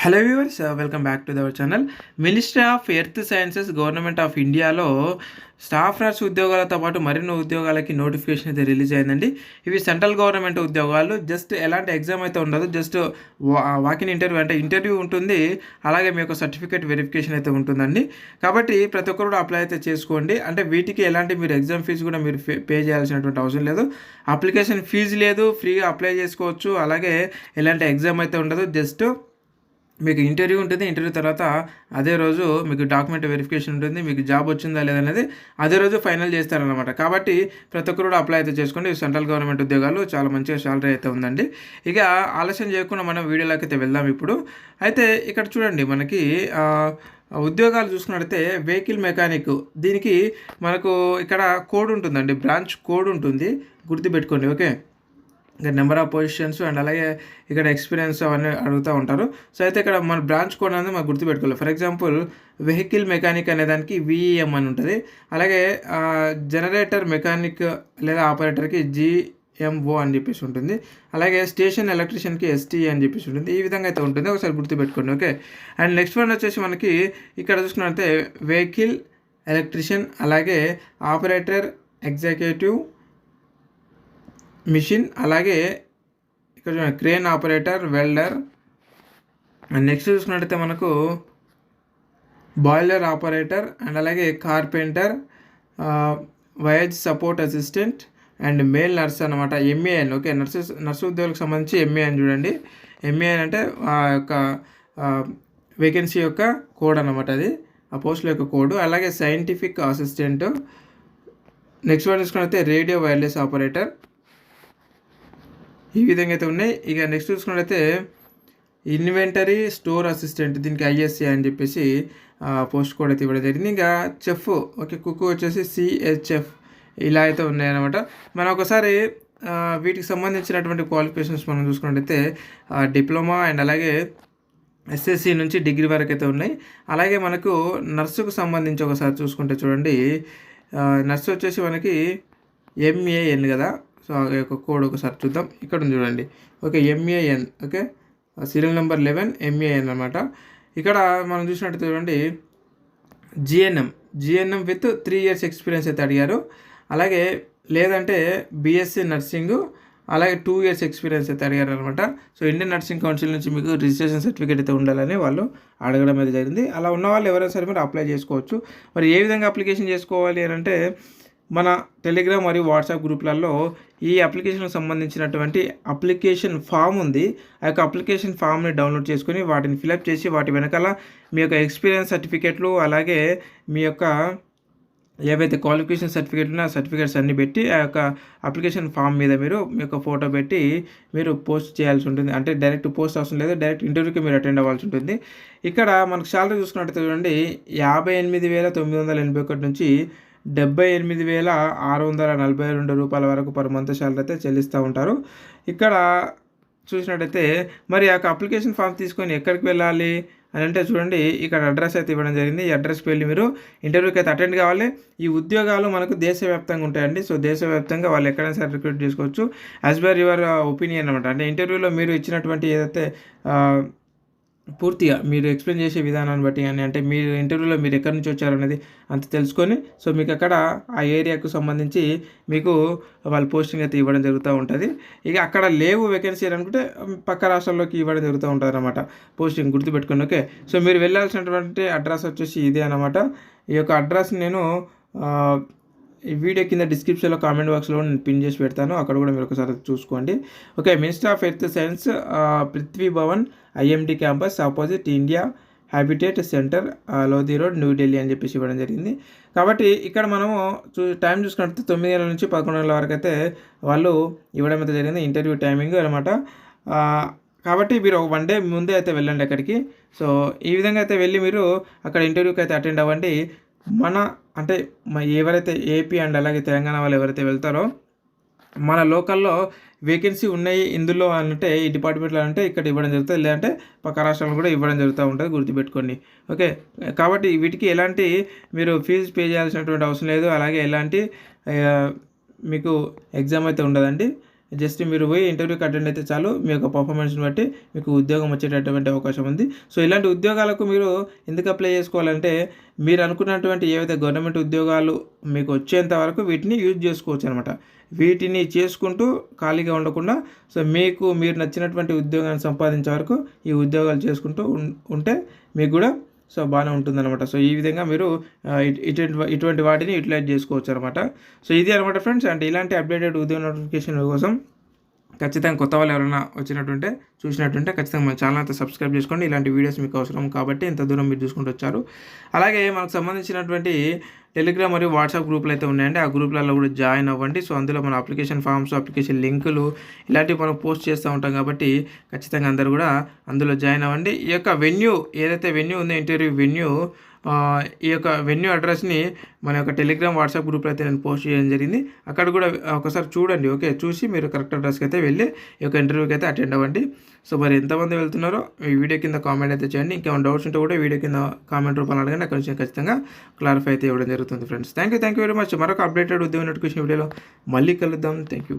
Hello viewers, welcome back to our channel. Ministry of earth sciences government of ఇండియాలో staff nurse ఉద్యోగాలతో పాటు మరిన్ని ఉద్యోగాలకి notification అయితే release అయిందండి. ఇవి సెంట్రల్ గవర్నమెంట్ ఉద్యోగాలు. జస్ట్ ఎలాంటి ఎగ్జామ్ అయితే ఉండదు, జస్ట్ వాకిన్ ఇంటర్వ్యూ అంటే ఇంటర్వ్యూ ఉంటుంది. అలాగే మీ యొక్క సర్టిఫికేట్ వెరిఫికేషన్ అయితే ఉంటుందండి. కాబట్టి ప్రతి ఒక్కరు కూడా అప్లై అయితే చేసుకోండి. అంటే వీటికి ఎలాంటి మీరు ఎగ్జామ్ ఫీజు కూడా మీరు పే చేయాల్సినటువంటి అవసరం లేదు. అప్లికేషన్ ఫీజు లేదు, ఫ్రీగా అప్లై చేసుకోవచ్చు. అలాగే ఎలాంటి ఎగ్జామ్ అయితే ఉండదు, జస్ట్ మీకు ఇంటర్వ్యూ ఉంటుంది. ఇంటర్వ్యూ తర్వాత అదే రోజు మీకు డాక్యుమెంట్ వెరిఫికేషన్ ఉంటుంది. మీకు జాబ్ వచ్చిందా లేదనేది అదే రోజు ఫైనల్ చేస్తారనమాట. కాబట్టి ప్రతి ఒక్కరు కూడా అప్లై అయితే చేసుకోండి. సెంట్రల్ గవర్నమెంట్ ఉద్యోగాలు చాలా మంచిగా శాలరీ అయితే ఉందండి. ఇక ఆలస్యం చేయకుండా మనం వీడియోలోకి అయితే వెళ్దాం ఇప్పుడు. అయితే ఇక్కడ చూడండి, మనకి ఉద్యోగాలు చూసుకున్నట్టయితే వెహికల్ మెకానిక్, దీనికి మనకు ఇక్కడ కోడ్ ఉంటుందండి, బ్రాంచ్ కోడ్ ఉంటుంది, గుర్తుపెట్టుకోండి. ఓకే, ఇంకా నెంబర్ ఆఫ్ పొజిషన్స్ అండ్ అలాగే ఇక్కడ ఎక్స్పీరియన్స్ అవన్నీ అడుగుతూ ఉంటారు. సో అయితే ఇక్కడ మన బ్రాంచ్ కోడ్ అనేది మాకు గుర్తుపెట్టుకోవాలి. ఫర్ ఎగ్జాంపుల్ వెహికల్ మెకానిక్ అనే దానికి విఈఎం అని ఉంటుంది. అలాగే జనరేటర్ మెకానిక్ లేదా ఆపరేటర్కి జిఎంఓ అని చెప్పేసి ఉంటుంది. అలాగే స్టేషన్ ఎలక్ట్రీషియన్కి ఎస్టీ అని చెప్పేసి ఉంటుంది. ఈ విధంగా అయితే ఉంటుంది, ఒకసారి గుర్తుపెట్టుకోండి. ఓకే, అండ్ నెక్స్ట్ వన్ వచ్చేసి మనకి ఇక్కడ చూసుకున్నట్లయితే వెహికల్ ఎలక్ట్రీషియన్, అలాగే ఆపరేటర్ ఎగ్జిక్యూటివ్ మిషన్, అలాగే ఇక్కడ crane operator, welder. And next చూసుకున్నట్టయితే మనకు బాయిలర్ ఆపరేటర్ అండ్ అలాగే carpenter, voyage support assistant and male nurse అనమాట, ఎంఏఎన్. ఓకే, నర్సు ఉద్యోగులకు సంబంధించి ఎంఏఎన్ చూడండి. ఎంఏఎన్ అంటే ఆ యొక్క వేకెన్సీ యొక్క కోడ్ అనమాట, అది ఆ పోస్టుల యొక్క కోడ్. అలాగే సైంటిఫిక్ అసిస్టెంట్. నెక్స్ట్ వన్ చూసుకున్నట్లయితే రేడియో వైర్లెస్ ఆపరేటర్. ఈ విధంగా అయితే ఉన్నాయి. ఇక నెక్స్ట్ చూసుకున్నట్లయితే ఇన్వెంటరీ స్టోర్ అసిస్టెంట్, దీనికి ఐఎస్సి అని చెప్పేసి పోస్ట్ కోడ్ అయితే ఇవ్వడం జరిగింది. ఇంకా చెఫ్, ఓకే, కుక్ వచ్చేసి సిహెచ్ఎఫ్. ఇలా అయితే ఉన్నాయన్నమాట. మనం ఒకసారి వీటికి సంబంధించినటువంటి క్వాలిఫికేషన్స్ మనం చూసుకున్నట్టయితే డిప్లొమా అండ్ అలాగే ఎస్ఎస్సి నుంచి డిగ్రీ వరకు అయితే ఉన్నాయి. అలాగే మనకు నర్సుకు సంబంధించి ఒకసారి చూసుకుంటే చూడండి, నర్సు వచ్చేసి మనకి ఎంఏఎన్ కదా. సో ఆ యొక్క కోడ్ ఒకసారి చూద్దాం. ఇక్కడ ఉంది చూడండి. Okay, MAN. Okay, serial number 11 MAN అనమాట. ఇక్కడ మనం చూసినట్టు చూడండి, జిఎన్ఎం విత్ 3 years ఎక్స్పీరియన్స్ అయితే అడిగారు. అలాగే లేదంటే బీఎస్సీ నర్సింగ్, అలాగే 2 years ఎక్స్పీరియన్స్ అయితే అడిగారు అనమాట. సో ఇండియన్ నర్సింగ్ కౌన్సిల్ నుంచి మీకు రిజిస్ట్రేషన్ సర్టిఫికేట్ అయితే ఉండాలని వాళ్ళు అడగడం అయితే జరిగింది. అలా ఉన్న వాళ్ళు ఎవరైనా సరే మీరు అప్లై చేసుకోవచ్చు. మరి ఏ విధంగా అప్లికేషన్ చేసుకోవాలి అని అంటే, మన టెలిగ్రామ్ మరియు వాట్సాప్ గ్రూప్లలో ఈ అప్లికేషన్కి సంబంధించినటువంటి అప్లికేషన్ ఫామ్ ఉంది. ఆ యొక్క అప్లికేషన్ ఫామ్ని డౌన్లోడ్ చేసుకొని వాటిని ఫిలప్ చేసి వాటి వెనకాల మీ యొక్క ఎక్స్పీరియన్స్ సర్టిఫికేట్లు, అలాగే మీ యొక్క ఏవైతే క్వాలిఫికేషన్ సర్టిఫికేట్లు ఉన్నాయో ఆ సర్టిఫికేట్స్ అన్నీ పెట్టి ఆ యొక్క అప్లికేషన్ ఫామ్ మీద మీరు మీ యొక్క ఫోటో పెట్టి మీరు పోస్ట్ చేయాల్సి ఉంటుంది. అంటే డైరెక్ట్ పోస్ట్ అవసరం లేదు, డైరెక్ట్ ఇంటర్వ్యూకి మీరు అటెండ్ అవ్వాల్సి ఉంటుంది. ఇక్కడ మనకు శాలరీ చూసుకున్నట్టు చూడండి, 58,981 నుంచి 78,642 రూపాయల వరకు పర్ మంత్ శాలరీ అయితే చెల్లిస్తూ ఉంటారు. ఇక్కడ చూసినట్టయితే మరి ఆ అప్లికేషన్ ఫామ్ తీసుకొని ఎక్కడికి వెళ్ళాలి అని అంటే చూడండి, ఇక్కడ అడ్రస్ అయితే ఇవ్వడం జరిగింది. ఈ అడ్రస్కి వెళ్ళి మీరు ఇంటర్వ్యూకి అయితే అటెండ్ కావాలి. ఈ ఉద్యోగాలు మనకు దేశవ్యాప్తంగా ఉంటాయండి. సో దేశవ్యాప్తంగా వాళ్ళు ఎక్కడైనా సరే రిక్రూట్ చేసుకోవచ్చు యాజ్ పర్ యువర్ ఒపీనియన్ అనమాట. అంటే ఇంటర్వ్యూలో మీరు ఇచ్చినటువంటి ఏదైతే పూర్తిగా మీరు ఎక్స్ప్లెయిన్ చేసే విధానాన్ని బట్టి కానీ, అంటే మీరు ఇంటర్వ్యూలో మీరు ఎక్కడి నుంచి వచ్చారనేది అంత తెలుసుకొని, సో మీకు అక్కడ ఆ ఏరియాకు సంబంధించి మీకు వాళ్ళు పోస్టింగ్ అయితే ఇవ్వడం జరుగుతూ ఉంటుంది. ఇక అక్కడ లేవు వేకెన్సీ అనుకుంటే పక్క రాష్ట్రాల్లోకి ఇవ్వడం జరుగుతూ ఉంటుంది అనమాట పోస్టింగ్, గుర్తుపెట్టుకోండి. ఓకే, సో మీరు వెళ్ళాల్సినటువంటి అడ్రస్ వచ్చేసి ఇదే అనమాట. ఈ యొక్క అడ్రస్ నేను ఈ వీడియో కింద డిస్క్రిప్షన్లో కామెంట్ బాక్స్లో నేను పిన్ చేసి పెడతాను, అక్కడ కూడా మీరు ఒకసారి చూసుకోండి. Okay, minister of earth science, Prithvi Bhavan IMD campus opposite India habitat centre, Lodhi road, New Delhi అని చెప్పేసి ఇవ్వడం జరిగింది. కాబట్టి ఇక్కడ మనము టైం చూసుకున్నట్టు 9 గంటల నుంచి 11 గంటల వరకు అయితే వాళ్ళు ఇవ్వడం అయితే జరిగింది, ఇంటర్వ్యూ టైమింగ్ అనమాట. కాబట్టి మీరు 1 day ముందే అయితే వెళ్ళండి అక్కడికి. సో ఈ విధంగా అయితే వెళ్ళి మీరు అక్కడ ఇంటర్వ్యూకి అయితే అటెండ్ అవ్వండి. అంటే ఎవరైతే ఏపీ అండ్ అలాగే తెలంగాణ వాళ్ళు ఎవరైతే వెళ్తారో మన లోకల్లో వేకెన్సీ ఉన్నాయి ఇందులో అంటే ఈ డిపార్ట్మెంట్లో అంటే ఇక్కడ ఇవ్వడం జరుగుతుంది, లేదంటే పక్క రాష్ట్రాలు కూడా ఇవ్వడం జరుగుతూ ఉంటుంది, గుర్తుపెట్టుకోండి. ఓకే, కాబట్టి వీటికి ఎలాంటి మీరు ఫీజు పే చేయాల్సినటువంటి అవసరం లేదు. అలాగే ఎలాంటి మీకు ఎగ్జామ్ అయితే ఉండదండి. జస్ట్ మీరు పోయి ఇంటర్వ్యూకి అటెండ్ అయితే చాలు, మీ యొక్క పర్ఫార్మెన్స్ని బట్టి మీకు ఉద్యోగం వచ్చేటటువంటి అవకాశం ఉంది. సో ఇలాంటి ఉద్యోగాలకు మీరు ఎందుకు అప్లై చేసుకోవాలంటే, మీరు అనుకున్నటువంటి ఏవైతే గవర్నమెంట్ ఉద్యోగాలు మీకు వచ్చేంత వరకు వీటిని యూజ్ చేసుకోవచ్చు అనమాట. వీటిని చేసుకుంటూ ఖాళీగా ఉండకుండా, సో మీరు నచ్చినటువంటి ఉద్యోగాన్ని సంపాదించే వరకు ఈ ఉద్యోగాలు చేసుకుంటూ ఉంటే మీకు కూడా సో బాగానే ఉంటుందన్నమాట. సో ఈ విధంగా మీరు ఇటువంటి వాటిని యూటిలైజ్ చేసుకోవచ్చు అనమాట. సో ఇది అనమాట ఫ్రెండ్స్. అంటే ఇలాంటి అప్డేటెడ్ ఉద్యోగ నోటిఫికేషన్ కోసం ఖచ్చితంగా కొత్త వాళ్ళు ఎవరైనా చూసినట్టుంటే ఖచ్చితంగా మన ఛానల్ అయితే సబ్స్క్రైబ్ చేసుకోండి. ఇలాంటి వీడియోస్ మీకు అవసరం కాబట్టి ఇంత దూరం మీరు చూసుకుంటూ వచ్చారు. అలాగే మనకు సంబంధించినటువంటి టెలిగ్రామ్ మరియు వాట్సాప్ గ్రూపులు అయితే ఉన్నాయండి. ఆ గ్రూపులలో కూడా జాయిన్ అవ్వండి. సో అందులో మన అప్లికేషన్ ఫామ్స్, అప్లికేషన్ లింకులు ఇలాంటివి మనం పోస్ట్ చేస్తూ ఉంటాం కాబట్టి ఖచ్చితంగా అందరూ కూడా అందులో జాయిన్ అవ్వండి. ఈ యొక్క ఏదైతే వెన్యూ ఉందో, ఇంటర్వ్యూ వెన్యూ, ఈ యొక్క వెన్యూ అడ్రస్ని మన యొక్క టెలిగ్రామ్, వాట్సాప్ గ్రూప్లో అయితే నేను పోస్ట్ చేయడం జరిగింది. అక్కడ కూడా ఒకసారి చూడండి. ఓకే, చూసి మీరు కరెక్ట్ అడ్రస్కి అయితే వెళ్ళి ఈ యొక్క ఇంటర్వ్యూకి అయితే అటెండ్ అవ్వండి. సో మరి ఎంతమంది వెళ్తున్నారో ఈ వీడియో కింద కామెంట్ అయితే చేయండి. ఇంకేమైనా డౌట్స్ ఉంటే కూడా వీడియో కింద కామెంట్ రూపంలో అడగండి. అక్కడ నుంచి ఖచ్చితంగా క్లారిఫై అయితే ఇవ్వడం జరుగుతుంది friends. Thank you very much. మరొక అప్డేటెడ్ ఉద్యోగ నోటిఫికేషన్ వీడియోలో మళ్ళీ కలుద్దాం. Thank you.